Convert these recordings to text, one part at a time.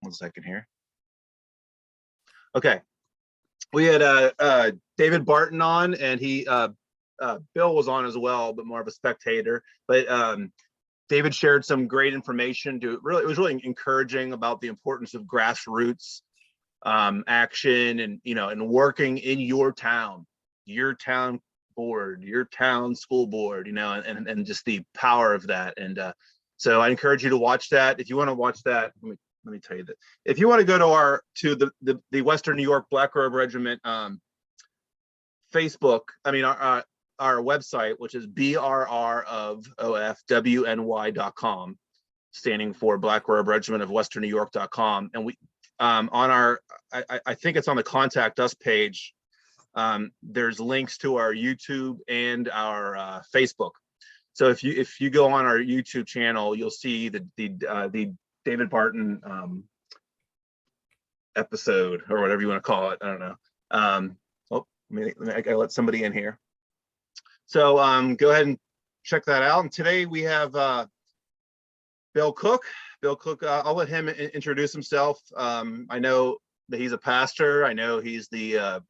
One second here. Okay, we had David Barton on, and Bill was on as well, but more of a spectator. But David shared some great information. It was really encouraging about the importance of grassroots action, and and working in your town board, your town school board, and just the power of that. And so I encourage you to watch that. If you want to watch that, let me tell you that. If you want to go to the Western New York Black Robe Regiment Facebook, our website, which is brrofofwny.com, standing for Black Robe Regiment of Western New York.com. And we on our, I think it's on the contact us page, there's links to our YouTube and our Facebook. So if you go on our YouTube channel, you'll see the David Barton episode, or whatever you want to call it. I don't know. I gotta let somebody in here. So go ahead and check that out. And today we have Bill Cook. I'll let him introduce himself. I know that he's a pastor. I know he's the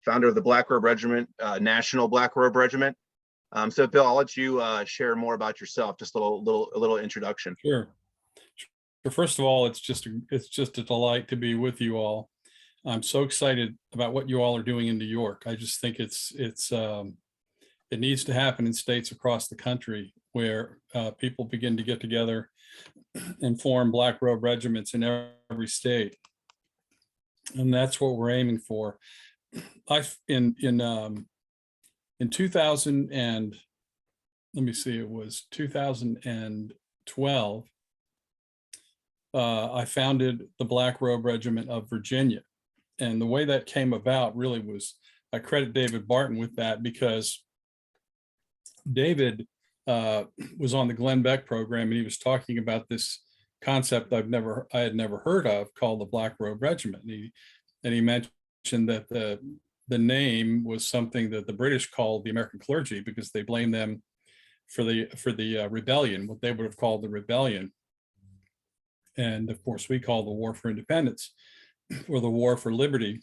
founder of the Black Robe Regiment, National Black Robe Regiment. So Bill, I'll let you share more about yourself. Just a little introduction. Sure. First of all, it's just a delight to be with you all. I'm so excited about what you all are doing in New York. I just think it needs to happen in states across the country where people begin to get together and form Black Robe regiments in every state, and that's what we're aiming for. In 2000 and let me see, it was 2012. I founded the Black Robe Regiment of Virginia. And the way that came about really was, I credit David Barton with that, because David was on the Glenn Beck program, and he was talking about this concept I had never heard of, called the Black Robe Regiment. And he mentioned that the name was something that the British called the American clergy, because they blamed them for the rebellion, what they would have called the rebellion. And of course, we call the War for Independence, or the War for Liberty.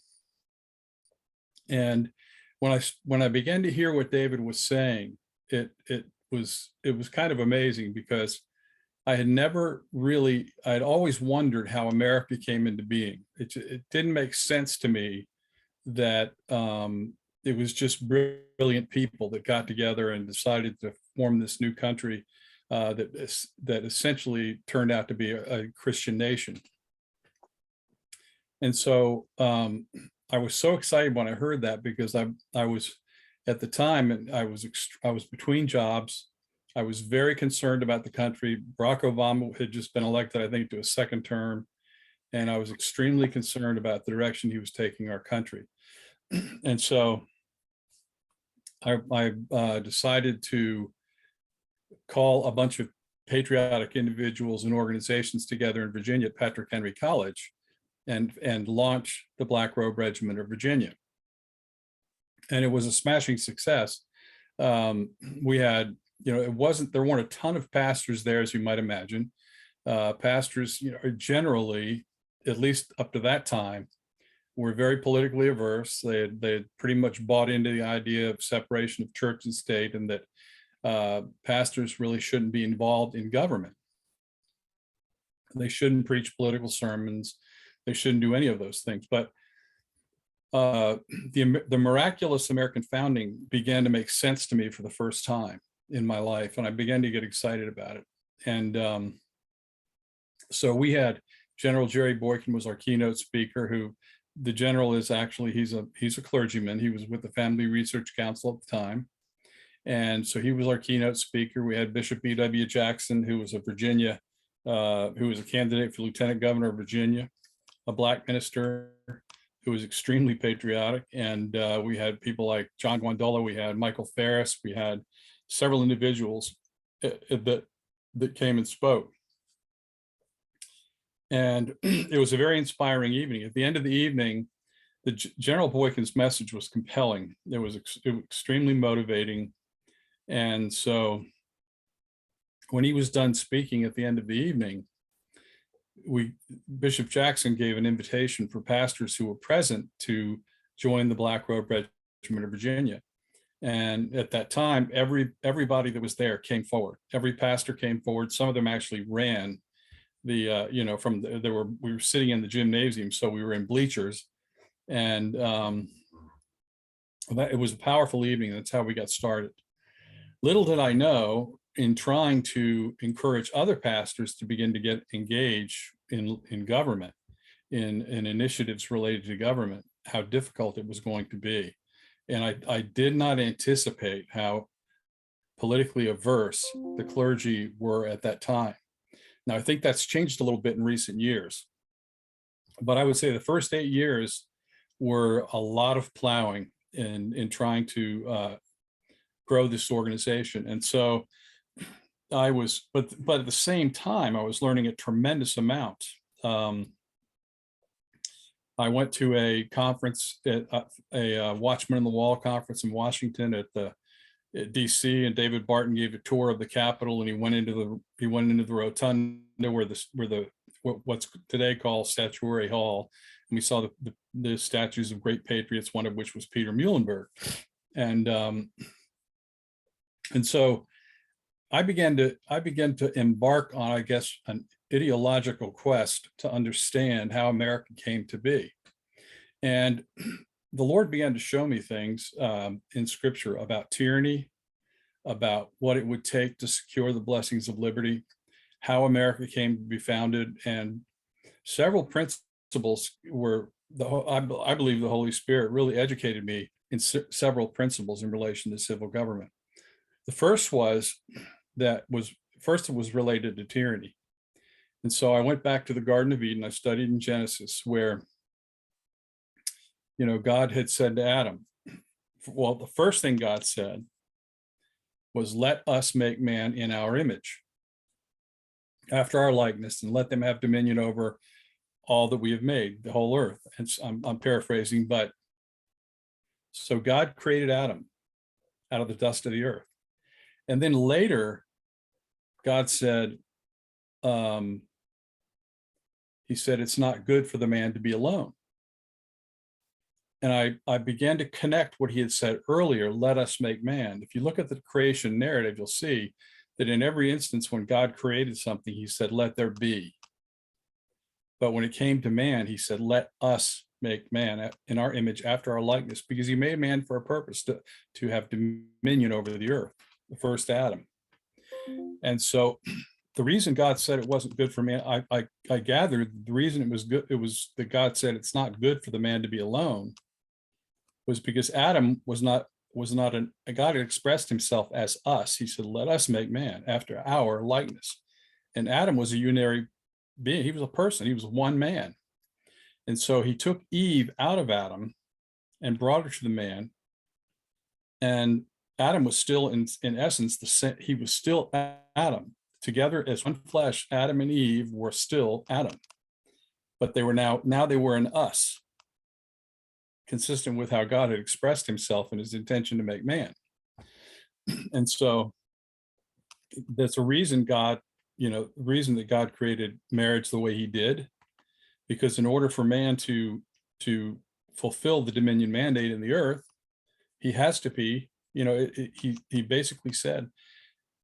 And when I began to hear what David was saying, it was kind of amazing, because I had always wondered how America came into being. It didn't make sense to me that it was just brilliant people that got together and decided to form this new country that essentially turned out to be a Christian nation. And so I was so excited when I heard that, because I was, at the time, and I was between jobs. I was very concerned about the country. Barack Obama had just been elected, I think, to a second term, and I was extremely concerned about the direction he was taking our country. And so I decided to call a bunch of patriotic individuals and organizations together in Virginia at Patrick Henry College, and launch the Black Robe Regiment of Virginia. And it was a smashing success. We had, there weren't a ton of pastors there, as you might imagine. Pastors, generally, at least up to that time, were very politically averse. They had pretty much bought into the idea of separation of church and state, and that pastors really shouldn't be involved in government. They shouldn't preach political sermons. They shouldn't do any of those things. But the miraculous American founding began to make sense to me for the first time in my life, and I began to get excited about it. And so we had General Jerry Boykin was our keynote speaker, who the general is actually, he's a clergyman. He was with the Family Research Council at the time. And so he was our keynote speaker. We had Bishop B.W. Jackson, who was a Virginia, who was a candidate for Lieutenant Governor of Virginia, a Black minister who was extremely patriotic. And we had people like John Guandola, we had Michael Ferris, we had several individuals that came and spoke. And it was a very inspiring evening. At the end of the evening, General Boykin's message was compelling. It was extremely motivating. And so when he was done speaking at the end of the evening, Bishop Jackson gave an invitation for pastors who were present to join the Black Robe Regiment of Virginia. And at that time, everybody that was there came forward. Every pastor came forward. Some of them actually ran the, we were sitting in the gymnasium, so we were in bleachers. And it was a powerful evening. That's how we got started. Little did I know, in trying to encourage other pastors to begin to get engaged in government, in initiatives related to government, how difficult it was going to be. And I did not anticipate how politically averse the clergy were at that time. Now, I think that's changed a little bit in recent years. But I would say the first 8 years were a lot of plowing in trying to grow this organization. And so I was, but at the same time, I was learning a tremendous amount. I went to a conference, a Watchman on the Wall conference in Washington at DC, and David Barton gave a tour of the Capitol, and he went into the rotunda where what's today called Statuary Hall, and we saw the statues of great patriots, one of which was Peter Muhlenberg, and so I began to embark on, I guess, an ideological quest to understand how America came to be. And the Lord began to show me things in Scripture about tyranny, about what it would take to secure the blessings of liberty, how America came to be founded, and several principles were, I believe the Holy Spirit really educated me in several principles in relation to civil government. The first was it was related to tyranny. And so I went back to the Garden of Eden. I studied in Genesis where, God had said to Adam, well, the first thing God said was, let us make man in our image, after our likeness, and let them have dominion over all that we have made, the whole earth. And I'm paraphrasing, but so God created Adam out of the dust of the earth. And then later, God said, he said, it's not good for the man to be alone. And I began to connect what he had said earlier, let us make man. If you look at the creation narrative, you'll see that in every instance when God created something, he said, let there be. But when it came to man, he said, let us make man in our image, after our likeness, because he made man for a purpose, to have dominion over the earth, the first Adam. And so the reason God said it wasn't good for man, I gathered the reason it was good, it was that God said it's not good for the man to be alone, was because Adam was not God had expressed himself as us. He said, let us make man after our likeness. And Adam was a unitary being. He was a person. He was one man. And so he took Eve out of Adam and brought her to the man. And Adam was still, in essence, he was still Adam. Together as one flesh, Adam and Eve were still Adam. But they were now they were in us, consistent with how God had expressed himself and his intention to make man. And so that's a reason the reason that God created marriage the way he did, because in order for man to fulfill the dominion mandate in the earth, he has to be, he basically said,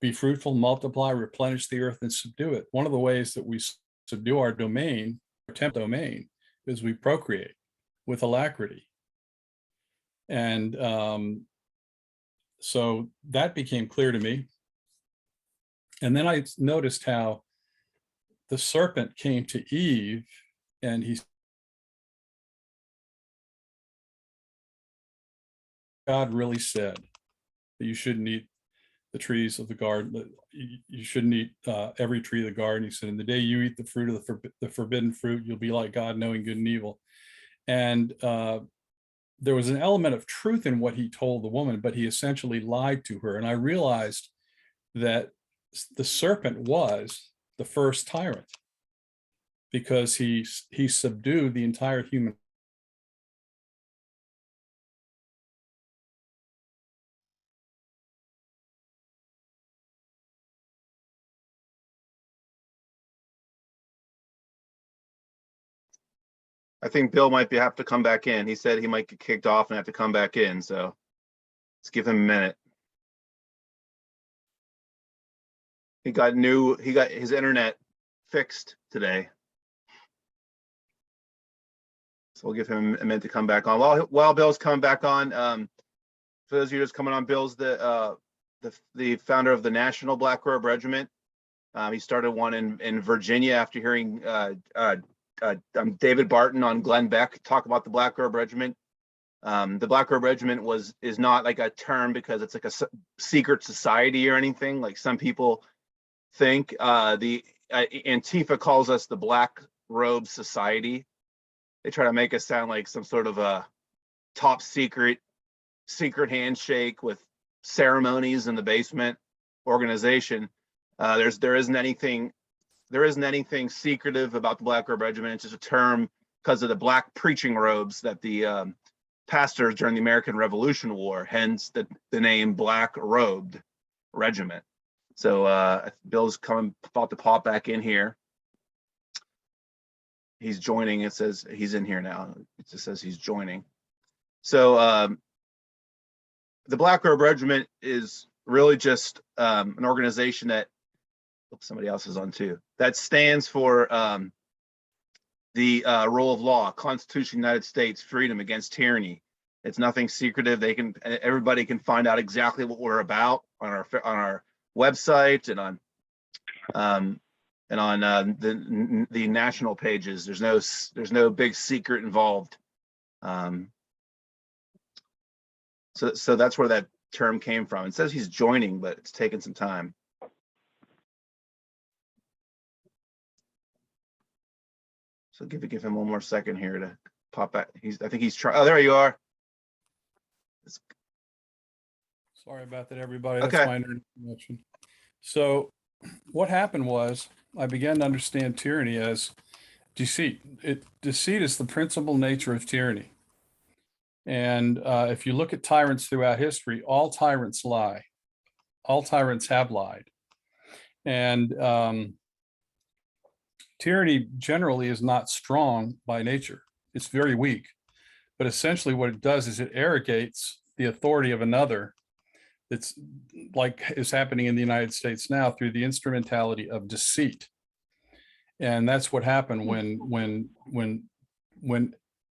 be fruitful, multiply, replenish the earth, and subdue it. One of the ways that we subdue our domain, our temporal domain, is we procreate with alacrity. And so that became clear to me. And then I noticed how the serpent came to Eve and God really said that you shouldn't eat the trees of the garden, that you shouldn't eat every tree of the garden. He said, in the day you eat the fruit of the forbidden fruit, you'll be like God, knowing good and evil. And there was an element of truth in what he told the woman, but he essentially lied to her. And I realized that the serpent was the first tyrant, because he subdued the entire human I think Bill might have to come back in. He said he might get kicked off and have to come back in. So let's give him a minute. He got his internet fixed today. So we'll give him a minute to come back on. While Bill's coming back on, for those of you just coming on, Bill's the founder of the National Black Robe Regiment. He started one in Virginia after hearing David Barton on Glenn Beck talk about the Black Robe Regiment. The Black Robe Regiment is not like a term because it's like a secret society or anything like some people think. The Antifa calls us the Black Robe Society. They try to make us sound like some sort of a top secret handshake with ceremonies in the basement organization. There isn't anything secretive about the Black Robe Regiment. It's just a term because of the black preaching robes that the pastors during the American Revolution wore, hence the name Black Robed Regiment. So Bill's about to pop back in here. He's joining. It says he's in here now. It just says he's joining. So the Black Robe Regiment is really just an organization that somebody else is on too. That stands for the rule of law, Constitution of the United States, freedom against tyranny. It's nothing secretive. Everybody can find out exactly what we're about on our website and on the national pages. There's no big secret involved. So that's where that term came from. It says he's joining, but it's taking some time. So give him one more second here to pop back. I think he's trying. Oh, there you are. Sorry about that, everybody. Okay. That's my internet connection. So what happened was I began to understand tyranny as deceit. Deceit is the principal nature of tyranny. And if you look at tyrants throughout history, all tyrants lie. All tyrants have lied. And tyranny generally is not strong by nature. It's very weak. But essentially what it does is it arrogates the authority of another. It's like is happening in the United States now through the instrumentality of deceit. And that's what happened when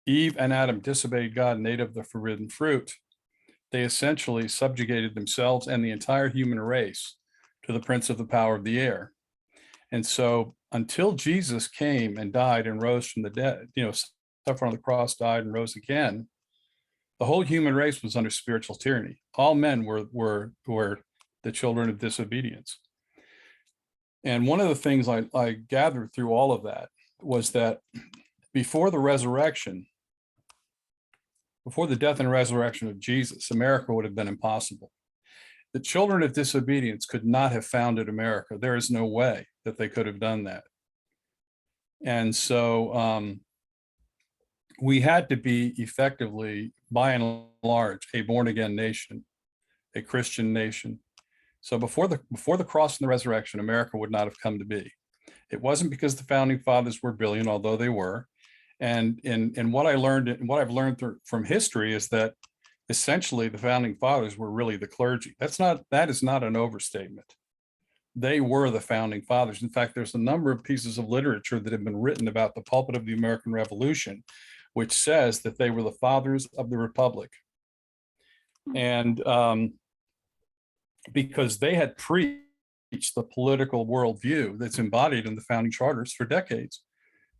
Eve and Adam disobeyed God and ate of the forbidden fruit. They essentially subjugated themselves and the entire human race to the prince of the power of the air. And so until Jesus came and died and rose from the dead, suffered on the cross, died and rose again, the whole human race was under spiritual tyranny. All men were the children of disobedience. And one of the things I gathered through all of that was that before the resurrection, before the death and resurrection of Jesus, America would have been impossible. The children of disobedience could not have founded America. There is no way that they could have done that. And so we had to be effectively, by and large, a born-again nation, a Christian nation. So before the cross and the resurrection, America would not have come to be. It wasn't because the founding fathers were brilliant, although they were. And what I learned, and what I've learned from history is that essentially the founding fathers were really the clergy. That is not an overstatement. They were the founding fathers. In fact, there's a number of pieces of literature that have been written about the pulpit of the American Revolution, which says that they were the fathers of the Republic. And because they had preached the political worldview that's embodied in the founding charters for decades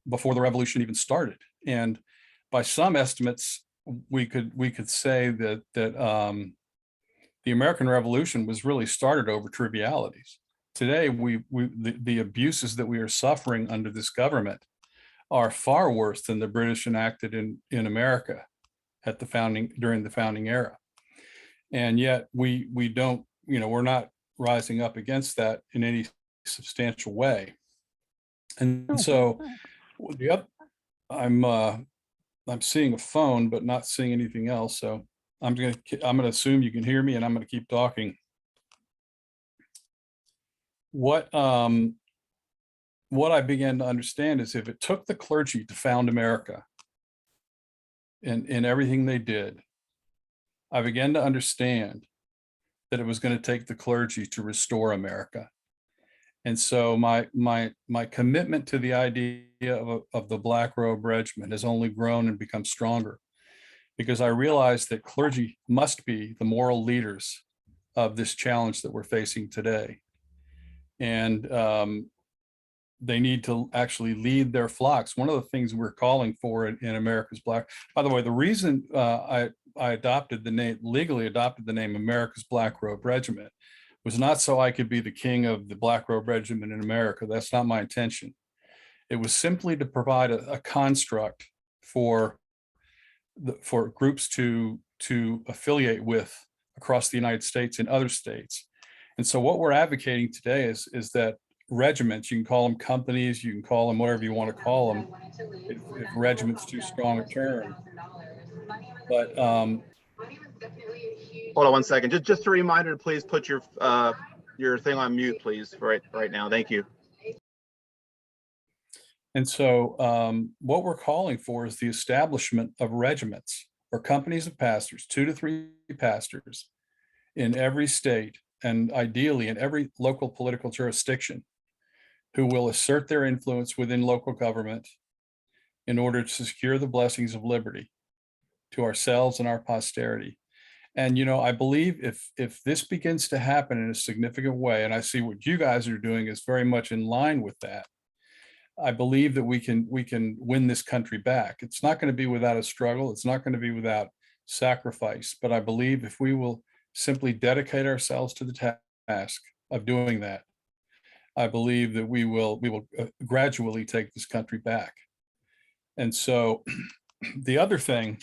before the revolution even started. And by some estimates, we could say that the American Revolution was really started over trivialities. Today, the abuses that we are suffering under this government are far worse than the British enacted in America at the during the founding era. And yet we don't, we're not rising up against that in any substantial way. And so I'm seeing a phone, but not seeing anything else. So I'm going to assume you can hear me, and I'm going to keep talking. What I began to understand is if it took the clergy to found America, in everything they did, I began to understand that it was going to take the clergy to restore America. And so my commitment to the idea of the Black Robe Regiment has only grown and become stronger, because I realized that clergy must be the moral leaders of this challenge that we're facing today. And they need to actually lead their flocks. One of the things we're calling for in America's Black, by the way, the reason I adopted the name, legally adopted the name America's Black Robe Regiment, was not so I could be the king of the Black Robe Regiment in America. That's not my intention. It was simply to provide a construct for groups to affiliate with across the United States and other states. And so what we're advocating today is that regiments, you can call them companies, you can call them whatever you want to call them, if regiment's too strong a term. But hold on one second. Just a reminder, please put your thing on mute, please, right now. Thank you. And so what we're calling for is the establishment of regiments or companies of pastors, 2 to 3 pastors in every state, and ideally in every local political jurisdiction, who will assert their influence within local government in order to secure the blessings of liberty to ourselves and our posterity. And, you know, I believe if this begins to happen in a significant way, and I see what you guys are doing is very much in line with that, I believe that we can win this country back. It's not going to be without a struggle. It's not going to be without sacrifice. But I believe if we will simply dedicate ourselves to the task of doing that, I believe that we will gradually take this country back. And so the other thing,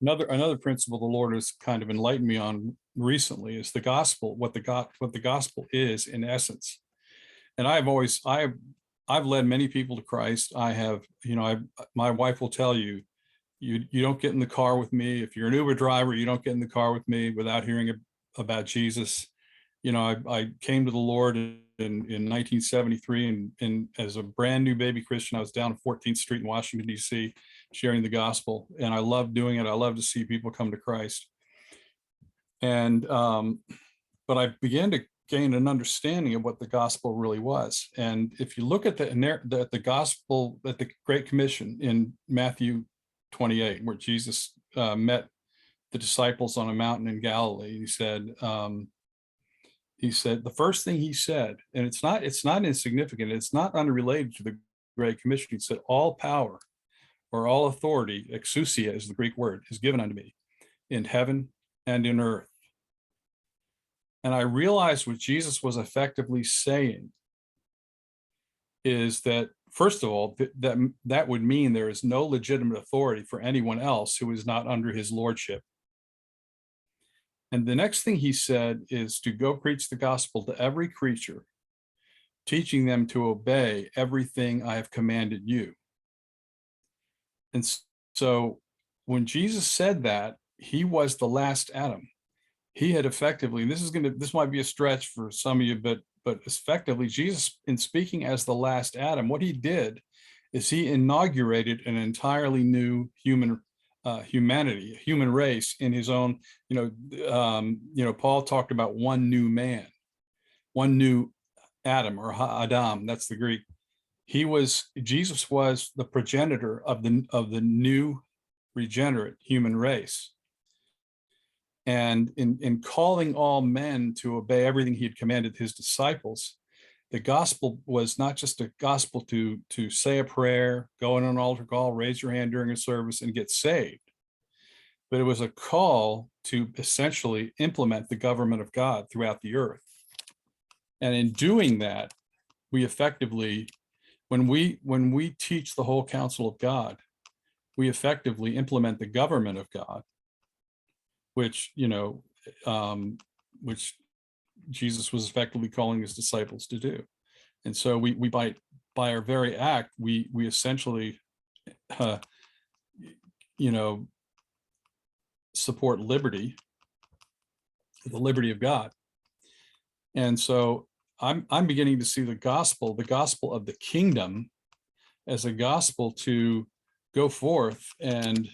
another principle the Lord has kind of enlightened me on recently is the gospel, what the gospel is in essence. And I've led many people to Christ. I have, you know, my wife will tell you, you don't get in the car with me. If you're an Uber driver, you don't get in the car with me without hearing about Jesus. You know, I came to the Lord in 1973, and as a brand new baby Christian, I was down 14th Street in Washington, D.C., sharing the gospel. And I love doing it. I love to see people come to Christ. And, but I began to gain an understanding of what the gospel really was. And if you look at the gospel, at the Great Commission in Matthew 28, where Jesus met the disciples on a mountain in Galilee, he said the first thing he said, and it's not insignificant, it's not unrelated to the Great Commission. He said, all power or all authority, exousia is the Greek word, is given unto me in heaven and in earth. And I realized what Jesus was effectively saying is that, first of all, that would mean there is no legitimate authority for anyone else who is not under his lordship. And the next thing he said is to go preach the gospel to every creature, teaching them to obey everything I have commanded you. And so when Jesus said that, he was the last Adam. He had effectively, this might be a stretch for some of you, but effectively Jesus, in speaking as the last Adam, what he did is he inaugurated an entirely new humanity, human race in his own, Paul talked about one new man, one new Adam or Adam, that's the Greek. Jesus was the progenitor of the new regenerate human race. And in calling all men to obey everything he had commanded his disciples, the gospel was not just a gospel to say a prayer, go in an altar call, raise your hand during a service and get saved. But it was a call to essentially implement the government of God throughout the earth. And in doing that, we effectively, when we teach the whole counsel of God, we effectively implement the government of God, which Jesus was effectively calling his disciples to do. And so we by our very act, we essentially, support liberty, the liberty of God. And so I'm beginning to see the gospel of the kingdom as a gospel to go forth and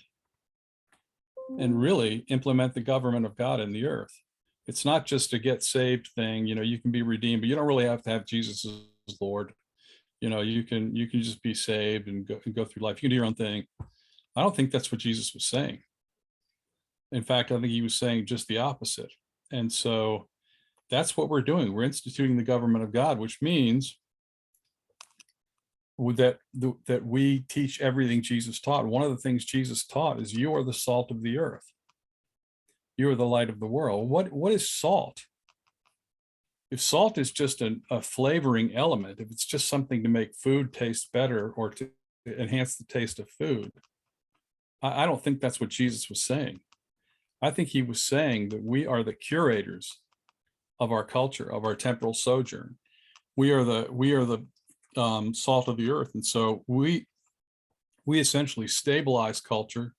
really implement the government of God in the earth. It's not just a get saved thing. You can be redeemed, but you don't really have to have Jesus as Lord. You can just be saved and go through life. You can do your own thing. I don't think that's what Jesus was saying. In fact, I think he was saying just the opposite. And so that's what we're doing. We're instituting the government of God, which means that we teach everything Jesus taught. One of the things Jesus taught is you are the salt of the earth. You are the light of the world. What is salt? If salt is just a flavoring element, if it's just something to make food taste better or to enhance the taste of food, I don't think that's what Jesus was saying. I think he was saying that we are the curators of our culture, of our temporal sojourn. We are the salt of the earth, and so we essentially stabilize culture.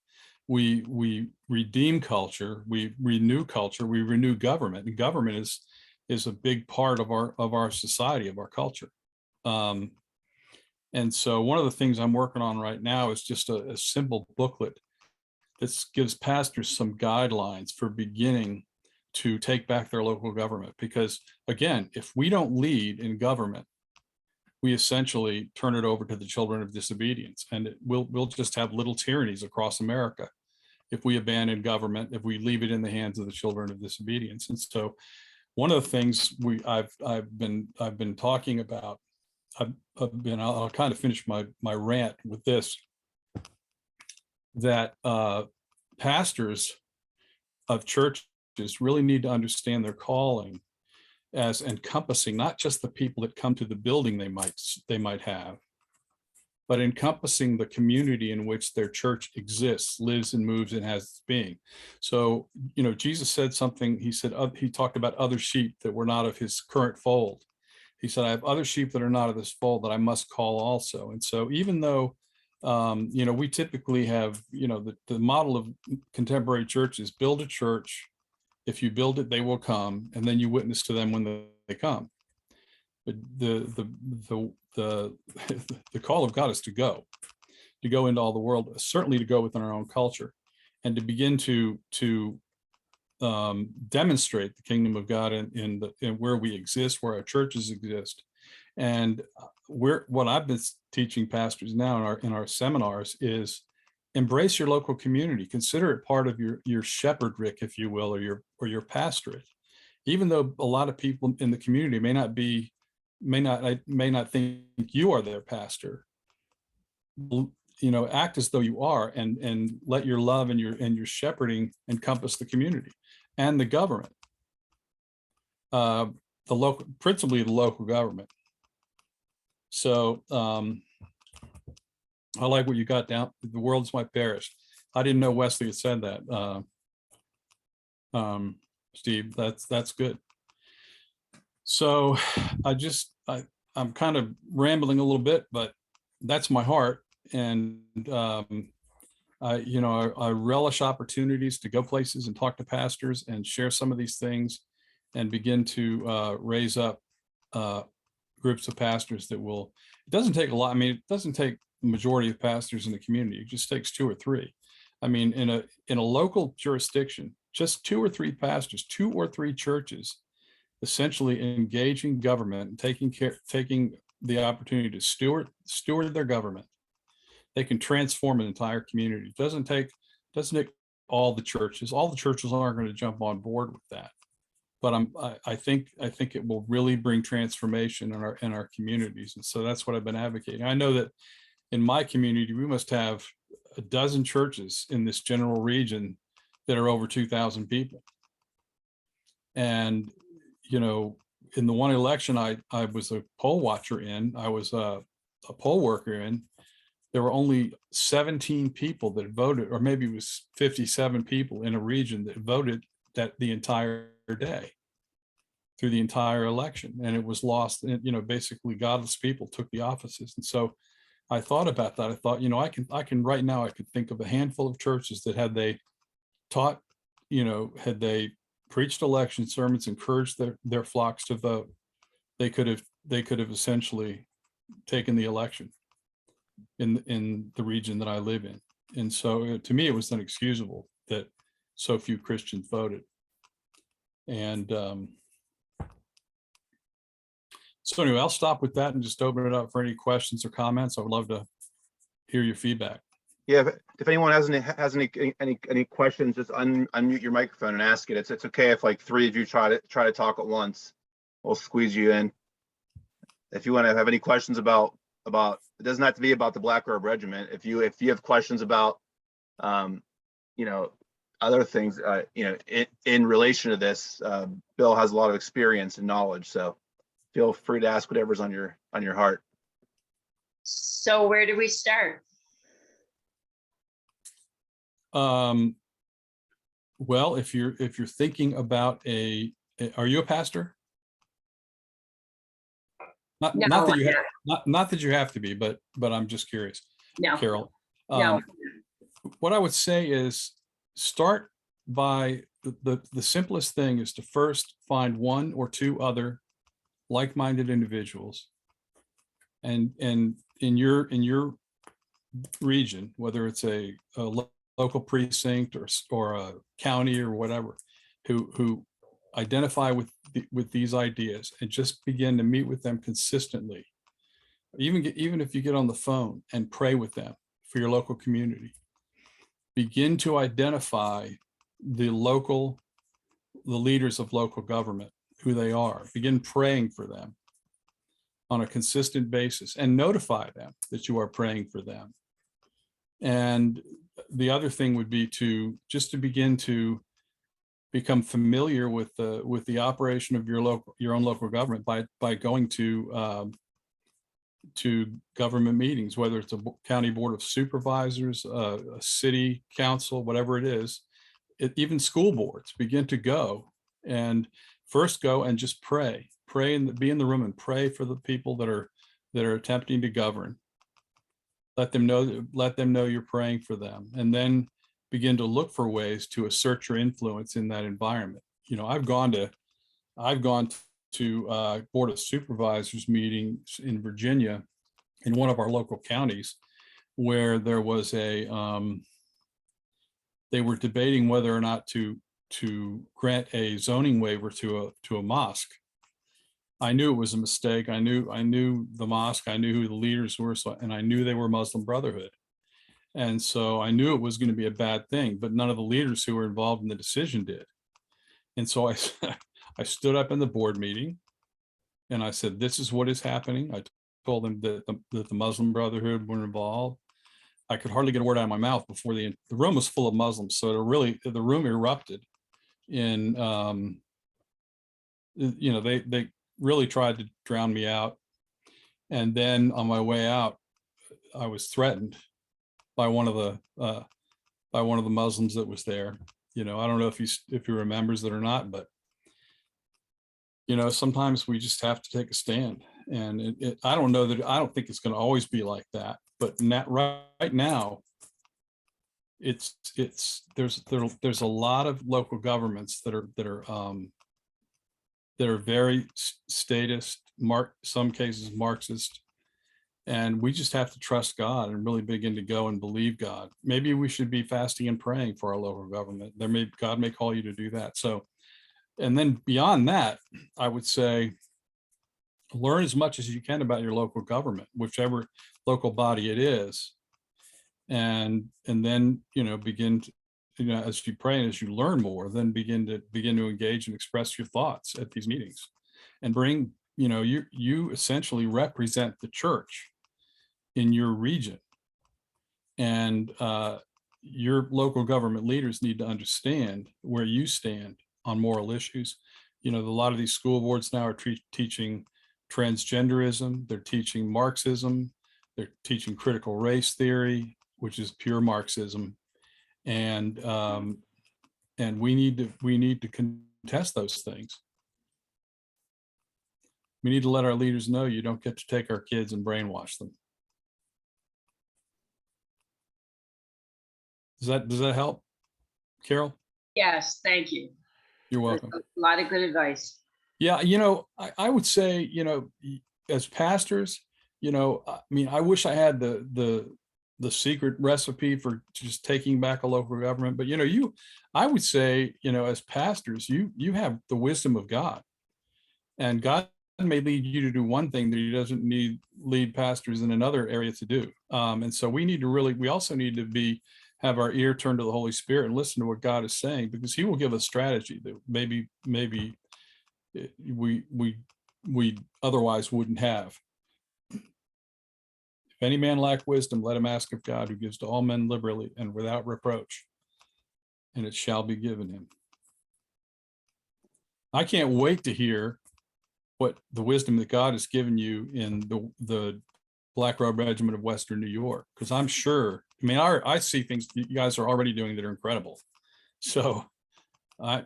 We redeem culture. We renew culture. We renew government, and government is a big part of our society, of our culture. And so one of the things I'm working on right now is just a simple booklet that gives pastors some guidelines for beginning to take back their local government. Because again, if we don't lead in government, we essentially turn it over to the children of disobedience, and we'll just have little tyrannies across America if we abandon government, if we leave it in the hands of the children of disobedience. And so one of the things I've been talking about, I'll kind of finish my rant with this, that pastors of churches really need to understand their calling as encompassing not just the people that come to the building they might have, but encompassing the community in which their church exists, lives and moves and has its being. So, Jesus said something. He said, he talked about other sheep that were not of his current fold. He said, I have other sheep that are not of this fold that I must call also. And so even though, we typically have, the model of contemporary church is build a church. If you build it, they will come, and then you witness to them when they come. But the call of God is to go into all the world, certainly to go within our own culture, and to begin to demonstrate the kingdom of God in where we exist, where our churches exist. And what I've been teaching pastors now in our seminars is embrace your local community. Consider it part of your shepherdrick, if you will, or your pastorate. Even though a lot of people in the community may not think you are their pastor, act as though you are, and let your love and your shepherding encompass the community and the government, principally the local government. So I like what you got down. The world is my parish. I didn't know Wesley had said that. Steve, that's good. So I'm kind of rambling a little bit, but that's my heart. And I relish opportunities to go places and talk to pastors and share some of these things and begin to raise up groups of pastors that will. It doesn't take a lot. I mean, it doesn't take the majority of pastors in the community. It just takes 2 or 3. I mean, in a local jurisdiction, just 2 or 3 pastors, 2 or 3 churches, essentially engaging government and taking the opportunity to steward their government. They can transform an entire community. It doesn't take all the churches. All the churches aren't going to jump on board with that. But I think it will really bring transformation in our communities. And so that's what I've been advocating. I know that in my community, we must have a dozen churches in this general region that are over 2,000 people. And, in the one election I was a poll watcher in, I was a poll worker in, there were only 17 people that voted, or maybe it was 57 people in a region that voted that the entire day through the entire election. And it was lost. And, basically godless people took the offices. And so I thought about that. I thought, I can right now, I could think of a handful of churches that had they taught, had they preached election sermons, encouraged their flocks to vote, they could have essentially taken the election. in the region that I live in. And so to me, it was inexcusable that so few Christians voted. And so anyway, I'll stop with that and just open it up for any questions or comments. I would love to hear your feedback. Yeah, if anyone has any questions, just unmute your microphone and ask it. It's okay if like three of you try to talk at once. We'll squeeze you in. If you want to have any questions about it doesn't have to be about the Black Robe Regiment. If you have questions about other things in relation to this, Bill has a lot of experience and knowledge, so feel free to ask whatever's on your heart. So where do we start? Well, if you're thinking about are you a pastor? Not that you have to be, but I'm just curious. No. Carol. No. What I would say is start by the simplest thing is to first find one or two other like-minded individuals, and in your region, whether it's a local precinct or a county or whatever, who identify with these ideas, and just begin to meet with them consistently. Even if you get on the phone and pray with them for your local community, begin to identify the leaders of local government, who they are. Begin praying for them on a consistent basis and notify them that you are praying for them. And the other thing would be to begin to become familiar with the operation of your own local government by going to government meetings, whether it's a county board of supervisors, a city council, whatever it is, even school boards. Begin to go and just pray and be in the room and pray for the people that are attempting to govern. Let them know you're praying for them, and then begin to look for ways to assert your influence in that environment. I've gone to Board of Supervisors meetings in Virginia, in one of our local counties, where there was they were debating whether or not to grant a zoning waiver to a mosque. I knew it was a mistake. I knew the mosque. I knew who the leaders were, and I knew they were Muslim Brotherhood. And so I knew it was going to be a bad thing, but none of the leaders who were involved in the decision did. And so I stood up in the board meeting and I said, this is what is happening. I told them that the Muslim Brotherhood were involved. I could hardly get a word out of my mouth before the room was full of Muslims. So the room erupted in, they really tried to drown me out. And then on my way out, I was threatened by one of the Muslims that was there. I don't know if he remembers it or not, but sometimes we just have to take a stand. And I don't think it's going to always be like that, but right now, there's a lot of local governments that are very statist, some cases Marxist. And we just have to trust God and really begin to go and believe God. Maybe we should be fasting and praying for our local government. God may call you to do that. So, and then beyond that, I would say, learn as much as you can about your local government, whichever local body it is. And then, begin to, as you pray and as you learn more, then begin to engage and express your thoughts at these meetings, and bring, you essentially represent the church in your region, and your local government leaders need to understand where you stand on moral issues. A lot of these school boards now are teaching transgenderism, they're teaching Marxism, they're teaching critical race theory, which is pure Marxism, and we need to contest those things. We need to let our leaders know you don't get to take our kids and brainwash them. Does that help, Carol? Yes, thank you. You're welcome. A lot of good advice. Yeah, I would say, as pastors, I mean, I wish I had the secret recipe for just taking back a local government, but I would say, as pastors, you have the wisdom of God, and God may lead you to do one thing that he doesn't lead pastors in another area to do. And so we also need to have our ear turned to the Holy Spirit and listen to what God is saying, because he will give us strategy that maybe we otherwise wouldn't have. If any man lack wisdom, let him ask of God, who gives to all men liberally and without reproach, and it shall be given him. I can't wait to hear what the wisdom that God has given you in the Black Robe Regiment of Western New York, because I'm sure, I see things you guys are already doing that are incredible. So I'm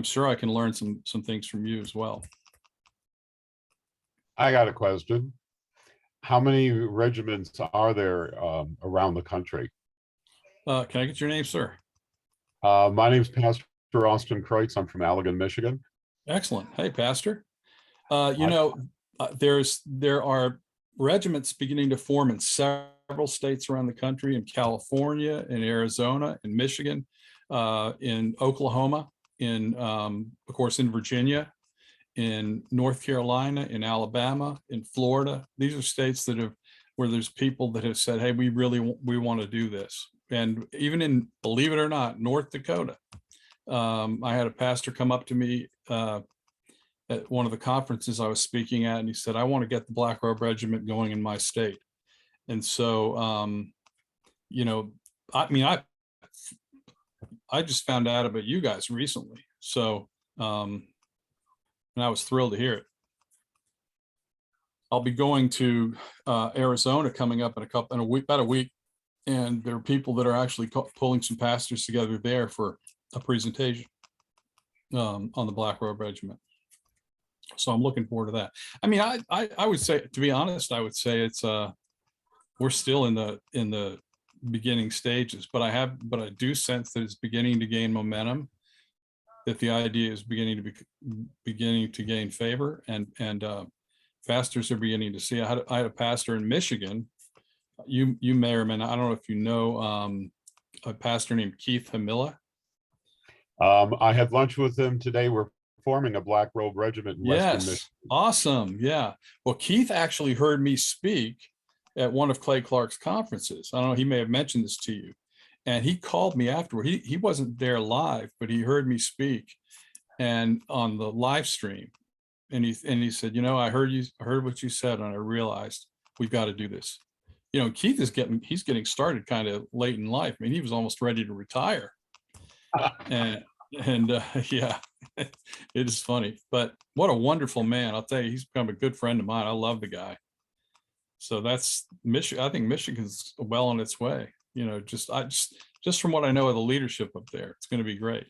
sure I can learn some things from you as well. I got a question. How many regiments are there around the country? Can I get your name, sir? My name's Pastor Austin Kreutz. I'm from Allegan, Michigan. Excellent. Hey, Pastor. There are regiments beginning to form in several states around the country, in California, in Arizona, in Michigan, in Oklahoma, of course, in Virginia, in North Carolina, in Alabama, in Florida. These are states where there's people that have said, hey, we want to do this. And even in, believe it or not, North Dakota, I had a pastor come up to me at one of the conferences I was speaking at, and he said, I want to get the Black Robe Regiment going in my state. And so, I just found out about you guys recently. So, and I was thrilled to hear it. I'll be going to Arizona coming up about a week, and there are people that are actually pulling some pastors together there for a presentation on the Black Robe Regiment. So I'm looking forward to that. I would say, to be honest, I would say it's we're still in the beginning stages, but I do sense that it's beginning to gain momentum, that the idea is beginning to gain favor, and pastors are beginning to see. I had a pastor in Michigan. You may or may not, I don't know if you know a pastor named Keith Hamilla. I had lunch with him today. We're forming a Black Robe Regiment in Western Michigan. Awesome. Yeah. Well, Keith actually heard me speak at one of Clay Clark's conferences. I don't know, he may have mentioned this to you. And he called me afterward. He wasn't there live, but he heard me speak and on the live stream. And he said, I heard what you said, and I realized we've got to do this. Keith he's getting started kind of late in life. He was almost ready to retire. Yeah, it is funny, but what a wonderful man. I'll tell you, he's become a good friend of mine. I love the guy. So that's Michigan. I think Michigan's well on its way. Just from what I know of the leadership up there, it's going to be great.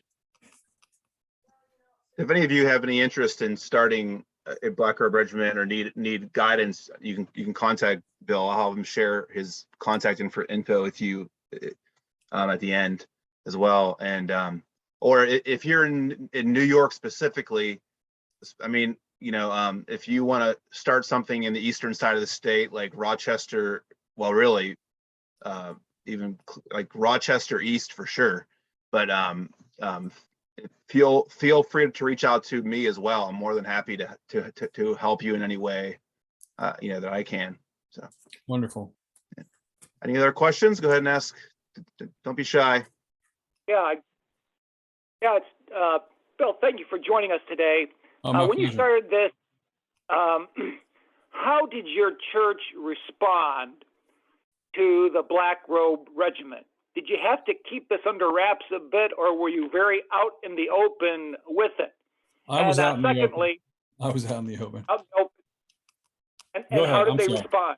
If any of you have any interest in starting a Black Robe Regiment or need guidance, you can contact Bill. I'll have him share his contact info with you at the end as well. And or if you're in New York specifically, if you want to start something in the eastern side of the state, like Rochester, well, really, even like Rochester East for sure. But feel free to reach out to me as well. I'm more than happy to help you in any way, that I can. So wonderful. Any other questions? Go ahead and ask. Don't be shy. Yeah, it's Bill. Thank you for joining us today. When you started this, how did your church respond to the Black Robe Regiment? Did you have to keep this under wraps a bit, or were you very out in the open with it? I was out in the open. And how did they respond?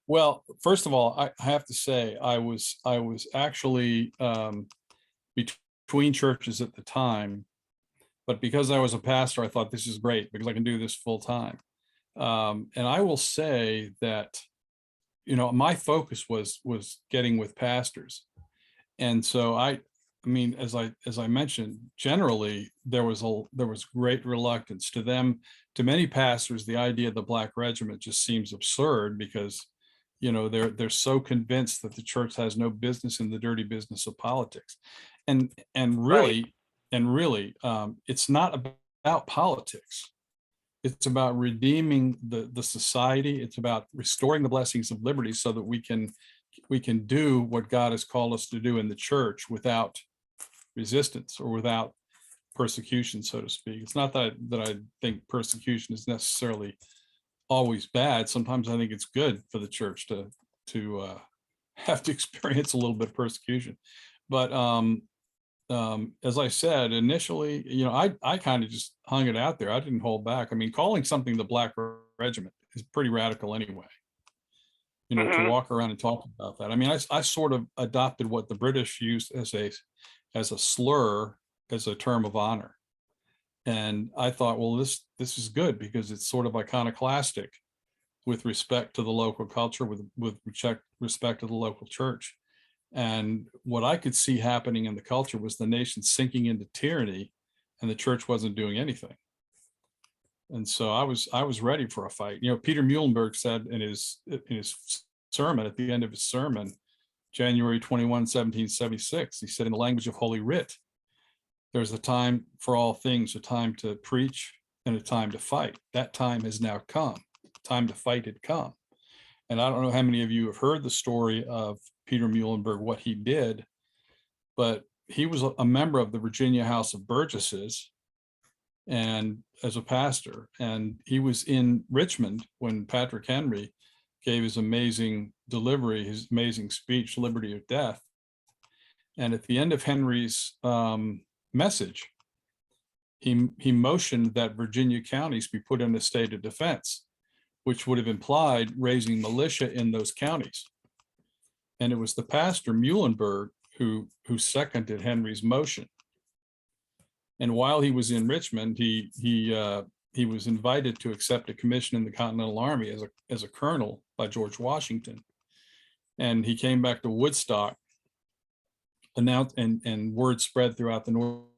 Well, first of all, I have to say I was actually between churches at the time, but because I was a pastor, I thought this is great because I can do this full time. And I will say that, my focus was getting with pastors. And so I mean, as I mentioned, generally there was great reluctance to them. To many pastors, the idea of the Black Regiment just seems absurd because, you know, they're so convinced that the church has no business in the dirty business of politics, and really, it's not about politics. It's about redeeming the society. It's about restoring the blessings of liberty so that we can do what God has called us to do in the church without resistance or without persecution, so to speak. It's not that I think persecution is necessarily always bad. Sometimes I think it's good for the church to have to experience a little bit of persecution. But as I said initially, you know, I kind of just hung it out there. I didn't hold back. I mean, calling something the Black Regiment is pretty radical anyway. You know, to walk around and talk about that. I mean, I sort of adopted what the British used as a slur, as a term of honor. And I thought, well, this is good because it's sort of iconoclastic with respect to the local culture, with respect to the local church. And what I could see happening in the culture was the nation sinking into tyranny, and the church wasn't doing anything. And so I was ready for a fight. You know, Peter Muhlenberg said in his sermon, at the end of his sermon, January 21, 1776, he said, in the language of Holy Writ, there's a time for all things, a time to preach and a time to fight. That time has now come. Time to fight had come. And I don't know how many of you have heard the story of Peter Muhlenberg, what he did, but he was a member of the Virginia House of Burgesses, and as a pastor, and he was in Richmond when Patrick Henry gave his amazing delivery, his amazing speech, Liberty or Death. And at the end of Henry's message, he motioned that Virginia counties be put in a state of defense, which would have implied raising militia in those counties. And it was the pastor Muhlenberg who seconded Henry's motion. And while he was in Richmond, he was invited to accept a commission in the Continental Army as a colonel by George Washington. And he came back to Woodstock, announced, and word spread throughout the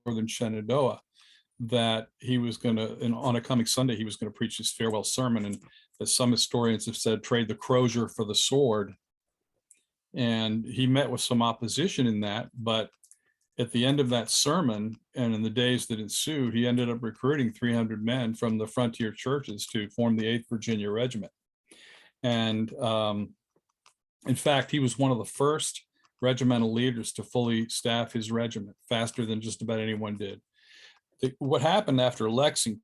northern Shenandoah that he was going to, and on a coming Sunday, he was going to preach his farewell sermon. And as some historians have said, trade the crozier for the sword. And he met with some opposition in that, but at the end of that sermon and in the days that ensued, he ended up recruiting 300 men from the frontier churches to form the 8th Virginia Regiment. And in fact, he was one of the first regimental leaders to fully staff his regiment, faster than just about anyone did. What happened after Lexington,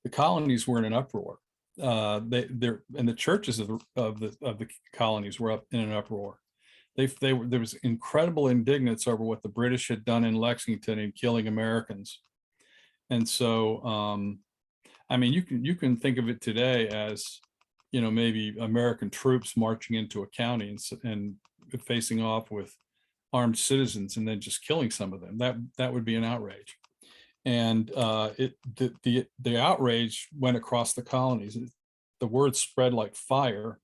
the colonies were in an uproar. And the churches of the colonies were up in an uproar. There was incredible indignance over what the British had done in Lexington in killing Americans. And so, I mean, you can think of it today as, you know, maybe American troops marching into a county and facing off with armed citizens and then just killing some of them. That would be an outrage. And the outrage went across the colonies. The word spread like fire.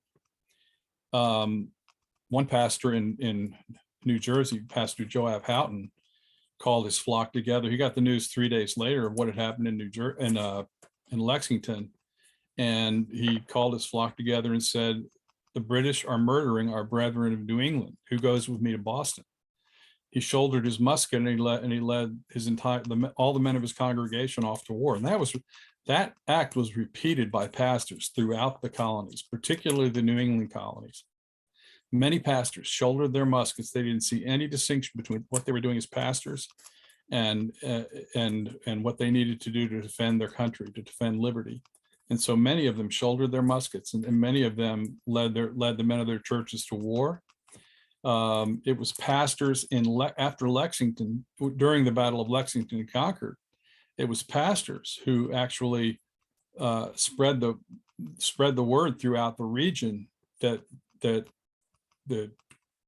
One pastor in New Jersey, Pastor Joab Houghton, called his flock together. He got the news 3 days later of what had happened in Lexington, and he called his flock together and said, "The British are murdering our brethren of New England. Who goes with me to Boston?" He shouldered his musket and he led his all the men of his congregation off to war. And that act was repeated by pastors throughout the colonies, particularly the New England colonies. Many pastors shouldered their muskets. They didn't see any distinction between what they were doing as pastors and what they needed to do to defend their country, to defend liberty. And so many of them shouldered their muskets, and many of them led the men of their churches to war. It was pastors after Lexington, during the Battle of Lexington and Concord. It was pastors who actually spread the word throughout the region that the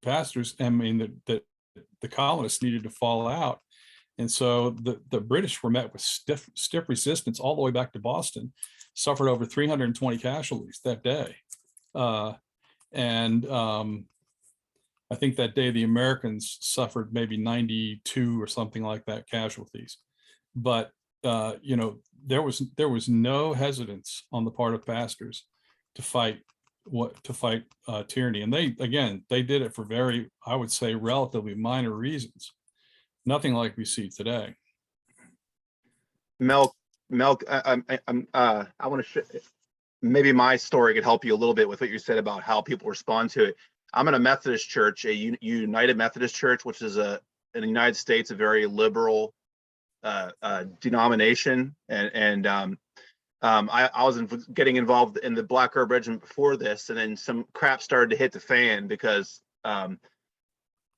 pastors, that the colonists needed to fall out. And so the British were met with stiff resistance all the way back to Boston, suffered over 320 casualties that day. I think that day the Americans suffered maybe 92 or something like that casualties. But you know, there was no hesitance on the part of pastors to fight tyranny. And they did it for very, I would say, relatively minor reasons. Nothing like we see today. Mel, I want to maybe my story could help you a little bit with what you said about how people respond to it. I'm in a Methodist church, a United Methodist Church, which is in the United States, a very liberal denomination. And I was getting involved in the Black Robe Regiment before this, and then some crap started to hit the fan because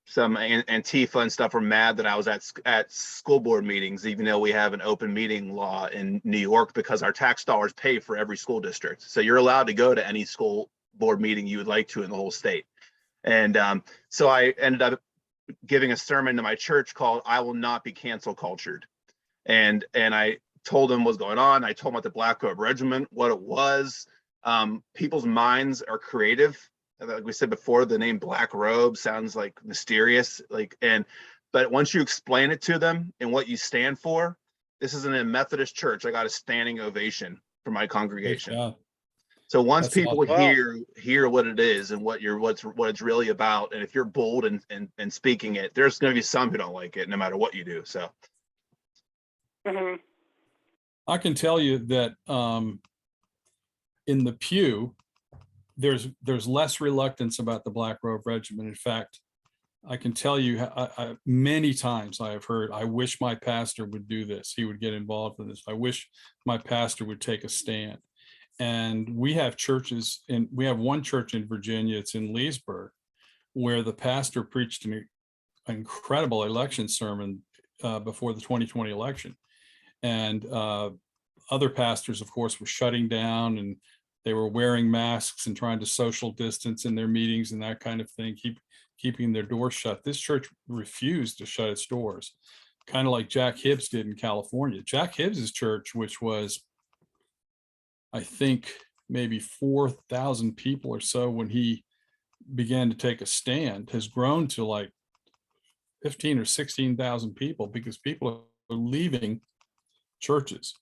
some Antifa and stuff were mad that I was at school board meetings, even though we have an open meeting law in New York because our tax dollars pay for every school district. So you're allowed to go to any school board meeting you would like to in the whole state. And so I ended up giving a sermon to my church called "I Will Not Be Cancel Cultured." And I told them what's going on. I told them about the Black Robe Regiment, what it was. People's minds are creative. Like we said before, the name Black Robe sounds like mysterious, but once you explain it to them and what you stand for, this isn't a Methodist church. I got a standing ovation from my congregation. Yeah. So once That's people awesome. hear what it is and what it's really about, and if you're bold and speaking it, there's going to be some who don't like it, no matter what you do. So I can tell you that in the pew, there's less reluctance about the Black Robe Regiment. In fact, I can tell you many times I have heard, I wish my pastor would do this. He would get involved in this. I wish my pastor would take a stand. And we have churches, and we have one church in Virginia, it's in Leesburg, where the pastor preached an incredible election sermon before the 2020 election. And other pastors, of course, were shutting down, and they were wearing masks and trying to social distance in their meetings and that kind of thing, keeping their doors shut. This church refused to shut its doors, kind of like Jack Hibbs did in California. Jack Hibbs's church, which was, I think, maybe 4,000 people or so when he began to take a stand, has grown to like 15 or 16,000 people, because people are leaving churches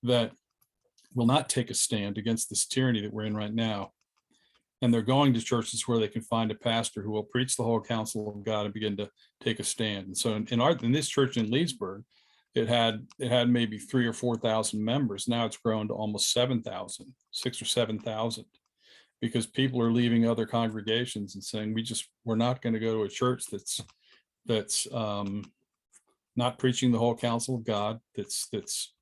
that will not take a stand against this tyranny that we're in right now. And they're going to churches where they can find a pastor who will preach the whole counsel of God and begin to take a stand. And so in this church in Leesburg, it had maybe 3,000 or 4,000 members. Now it's grown to almost 7,000, 6,000 or 7,000, because people are leaving other congregations and saying, we're not going to go to a church that's not preaching the whole counsel of God, that's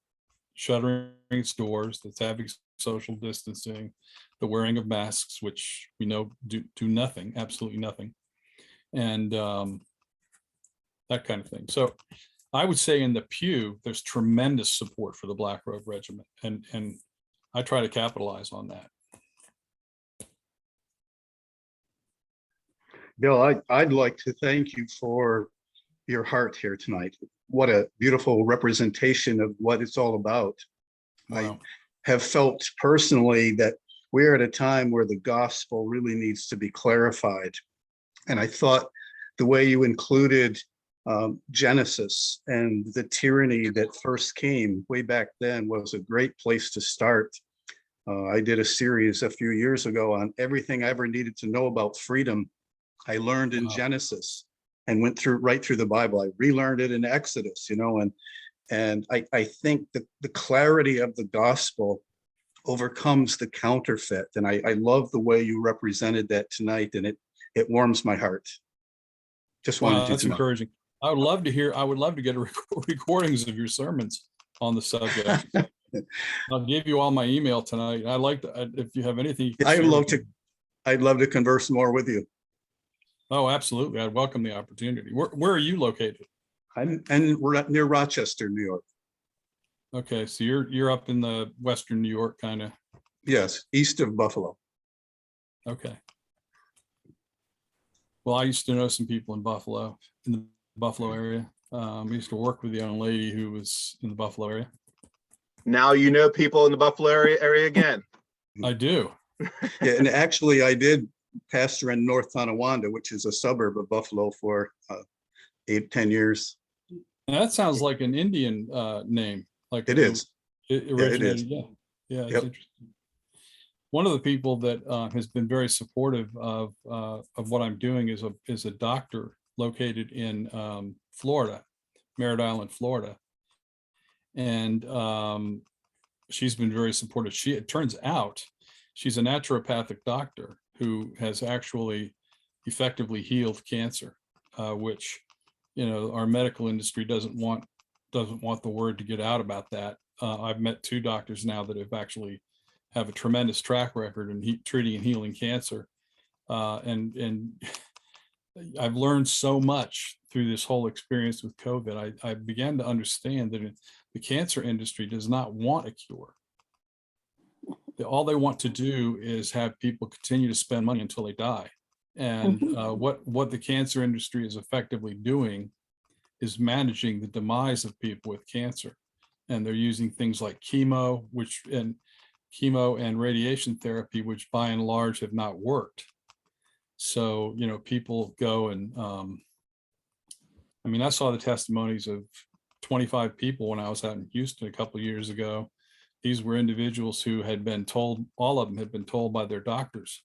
shuttering its doors, that's having social distancing, the wearing of masks, which we know do nothing, absolutely nothing, and that kind of thing. So I would say in the pew, there's tremendous support for the Black Robe Regiment, and I try to capitalize on that. Bill, I'd like to thank you for your heart here tonight. What a beautiful representation of what it's all about. Wow. I have felt personally that we're at a time where the gospel really needs to be clarified. And I thought the way you included Genesis and the tyranny that first came way back then was a great place to start. I did a series a few years ago on everything I ever needed to know about freedom. I learned in Genesis and went right through the Bible. I relearned it in Exodus, and I think that the clarity of the gospel overcomes the counterfeit. And I love the way you represented that tonight, and it warms my heart. Just wanted That's to know. encouraging. I would love to get recordings of your sermons on the subject. I'll give you all my email tonight. I'd like to, if you have anything you can share. I'd love to converse more with you. Oh, absolutely. I'd welcome the opportunity. Where are you located? We're near Rochester, New York. Okay, so you're up in the Western New York kind of. Yes, east of Buffalo. Okay. Well, I used to know some people in the Buffalo area. I used to work with a young lady who was in the Buffalo area. now you know people in the Buffalo area again. I do. Yeah, and actually I did pastor in North Tonawanda, which is a suburb of Buffalo, for 8-10 years. And that sounds like an Indian name, like It is. It Yeah, it is. originated, yeah. Yeah, it's Yep. interesting. One of the people that has been very supportive of what I'm doing is a doctor located in Florida, Merritt Island, Florida. And she's been very supportive. It turns out she's a naturopathic doctor who has actually effectively healed cancer, which, you know, our medical industry doesn't want the word to get out about that. I've met 2 doctors now that have actually have a tremendous track record in treating and healing cancer. And I've learned so much through this whole experience with COVID. I began to understand that the cancer industry does not want a cure. All they want to do is have people continue to spend money until they die. And what the cancer industry is effectively doing is managing the demise of people with cancer. And they're using things like chemo and radiation therapy, which by and large have not worked. So, you know, people go and, I mean, I saw the testimonies of 25 people when I was out in Houston a couple of years ago. These were individuals who had been told, all of them had been told by their doctors,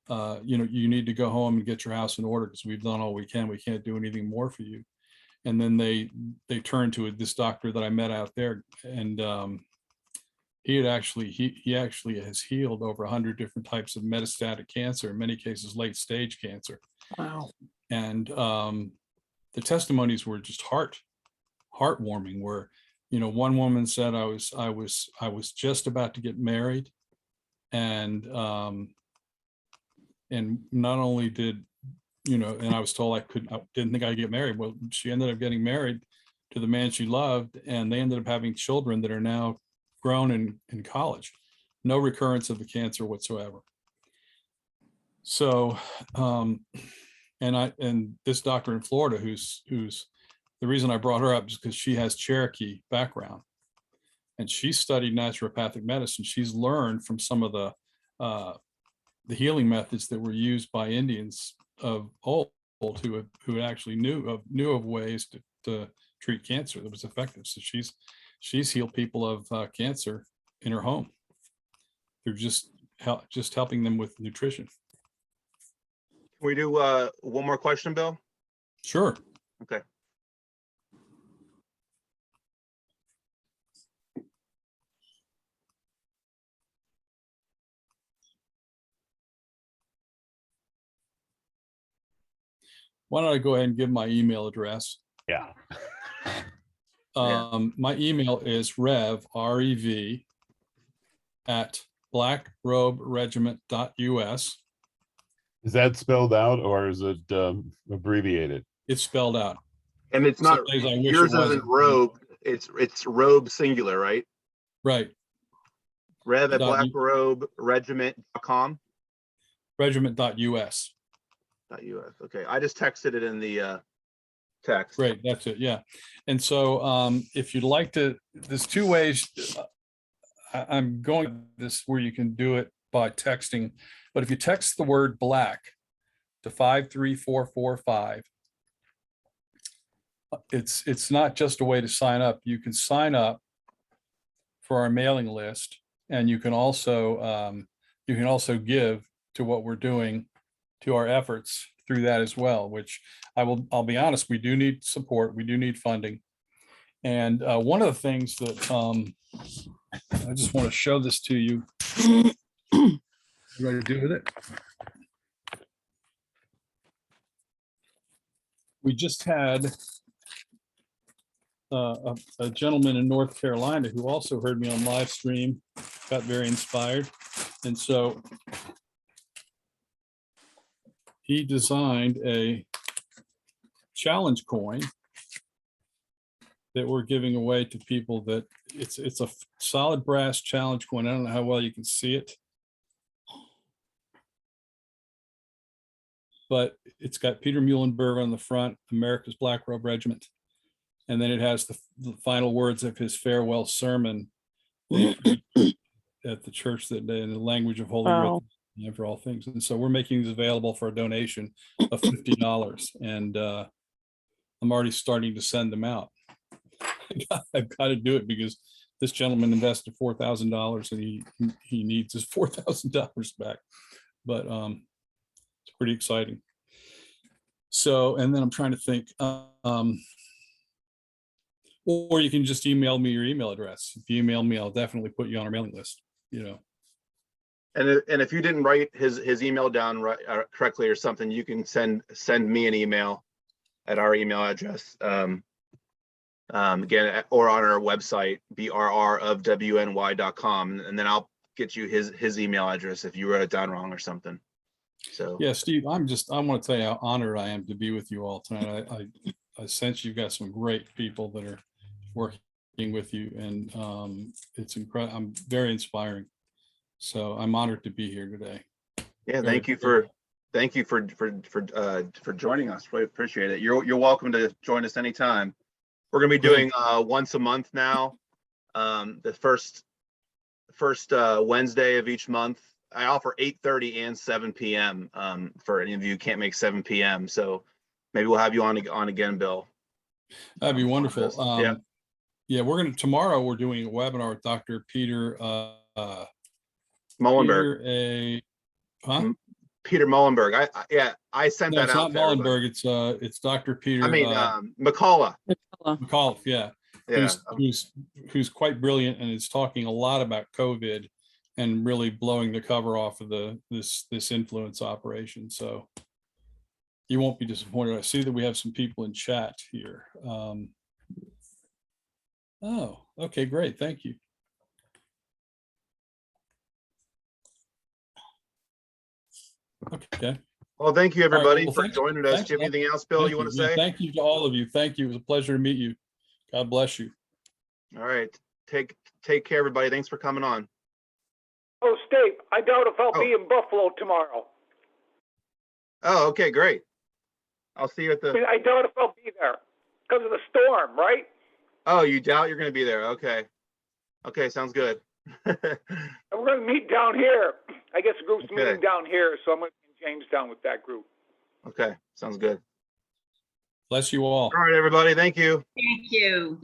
you know, you need to go home and get your house in order because we've done all we can. We can't do anything more for you. And then they turned to this doctor that I met out there, and he actually has healed over 100 different types of metastatic cancer, in many cases late stage cancer. Wow. And the testimonies were just heartwarming. Where, you know, one woman said, I was just about to get married, and not only did, you know, and I was told I didn't think I'd get married. Well, she ended up getting married to the man she loved, and they ended up having children that are now grown in college. No recurrence of the cancer whatsoever. So, and this doctor in Florida, who's the reason I brought her up is because she has Cherokee background, and she studied naturopathic medicine. She's learned from some of the healing methods that were used by Indians of old who actually knew of ways to treat cancer that was effective. So she's healed people of cancer in her home through just helping them with nutrition. Can we do one more question, Bill? Sure. Okay. Why don't I go ahead and give my email address? Yeah. My email is rev at blackroberegiment.us. Is that spelled out or is it abbreviated? It's spelled out. And it's not, Some days I wish yours it wasn't. isn't Robe, it's Robe singular, right? Right. Rev at Regiment.us. blackroberegiment.com. .us. Okay, I just texted it in the text. Great, that's it, yeah. And so if you'd like to, there's 2 ways. I'm going this where you can do it by texting, but if you text the word black to 53445, it's not just a way to sign up. You can sign up for our mailing list, and you can also give to what we're doing, to our efforts through that as well, which I'll be honest, we do need support. We do need funding. And one of the things that I just want to show this to you. You ready to do with it? We just had a gentleman in North Carolina who also heard me on live stream, got very inspired. And so he designed a challenge coin that we're giving away to people. That it's a solid brass challenge coin. I don't know how well you can see it, but it's got Peter Muhlenberg on the front, America's Black Robe Regiment. And then it has the final words of his farewell sermon at the church that day in the language of Holy Writ. Wow. Yeah, for all things. And so we're making these available for a donation of $50. And I'm already starting to send them out. I've got to do it because this gentleman invested $4,000 and he needs his $4,000 back. But it's pretty exciting. So, and then I'm trying to think, or you can just email me your email address. If you email me, I'll definitely put you on our mailing list, you know. And if you didn't write his email down right correctly or something, you can send me an email at our email address. Again, or on our website, brrofwny.com, and then I'll get you his email address if you wrote it down wrong or something. So Yeah, Steve, I want to tell you how honored I am to be with you all tonight. I sense you've got some great people that are working with you, and it's incredible. I'm very inspiring. So I'm honored to be here today. yeah, Very thank you for joining us. Really appreciate it. You're welcome to join us anytime. We're gonna be doing once a month now. The first Wednesday of each month. I offer 8:30 and 7 p.m. For any of you who can't make 7 p.m. So maybe we'll have you on again, Bill. That'd be wonderful. Yeah. Yeah, tomorrow we're doing a webinar with Dr. Peter Mullenberg. Peter Mullenberg. I sent No, that it's out not to everybody. Mullenberg. It's Dr. Peter. I mean, McCullough. McAuliffe, yeah. Yeah. Who's quite brilliant and is talking a lot about COVID and really blowing the cover off of this influence operation. So you won't be disappointed. I see that we have some people in chat here. Oh, okay, great. Thank you. Okay. Well, thank you everybody well, for thanks. joining us. Thanks, Do you have anything else, Bill, Thank you want to Yeah, say? thank you to all of you. Thank you. It was a pleasure to meet you. God bless you. All right. Take care, everybody. Thanks for coming on. Oh, Steve, I doubt if I'll Oh. be in Buffalo tomorrow. Oh, okay, great. I'll see you at I mean, the. I doubt if I'll be there because of the storm, right? Oh, you doubt you're going to be there? Okay. Okay, sounds good. And we're going to meet down here. I guess the group's Okay. meeting down here, so I'm going to be in Jamestown with that group. Okay, sounds good. Bless you all. All right, everybody. Thank you. Thank you.